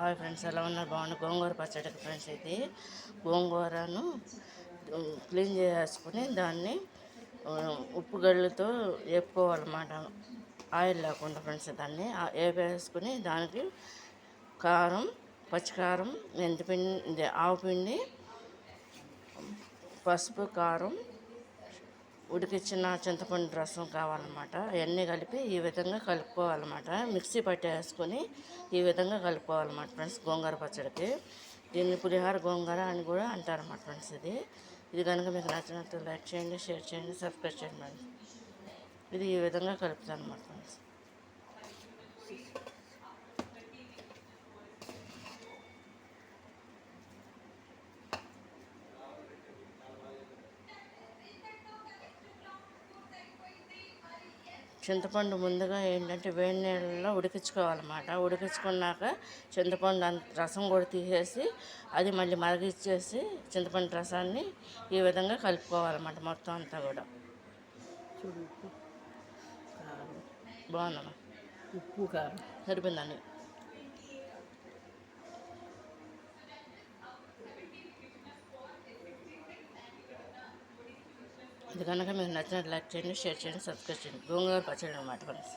Hi friends, ఎలా ఉన్నారు? బాగుంది. గోంగూర పచ్చడికి ఫ్రెండ్స్, ఇది గోంగూరను క్లీన్ చేసుకుని దాన్ని ఉప్పు గళ్ళతో వేపుకోవాలన్నమాట. ఆయిల్ లేకుండా ఫ్రెండ్స్. దాన్ని వేపేసుకుని దానికి కారం, పచ్చికారం, మెంతిపిండి, ఆవుపిండి, పసుపు, కారం, ఉడికిచ్చిన చింతపండు రసం కావాలన్నమాట. అవన్నీ కలిపి ఈ విధంగా కలుపుకోవాలన్నమాట. మిక్సీ పట్టేసుకొని ఈ విధంగా కలుపుకోవాలన్నమాట ఫ్రెండ్స్. గోంగూర పచ్చడికి దీన్ని పులిహార గోంగూర అని కూడా అంటారన్నమాట ఫ్రెండ్స్. ఇది కనుక మీకు నచ్చినట్టు లైక్ చేయండి, షేర్ చేయండి, సబ్స్క్రైబ్ చేయండి. ఇది ఈ విధంగా కలుపుతాను అన్నమాట ఫ్రెండ్స్. చింతపండు ముందుగా ఏంటంటే వేడి నీళ్ళలో ఉడికించుకోవాలన్నమాట. ఉడికించుకున్నాక చింతపండు రసం కూడా తీసేసి అది మళ్ళీ మరిగిచ్చేసి చింతపండు రసాన్ని ఈ విధంగా కలుపుకోవాలన్నమాట. మొత్తం అంతా కూడా బాగుందమ్మా. ఉప్పు కారం సరిపోయిందండి. ఇది కనుక మీకు నచ్చినట్టు లైక్ చేయండి, షేర్ చేయండి, సబ్స్క్రైబ్ చేయండి. గోంగూర పచ్చడి అన్నమాట ఫ్రెండ్స్.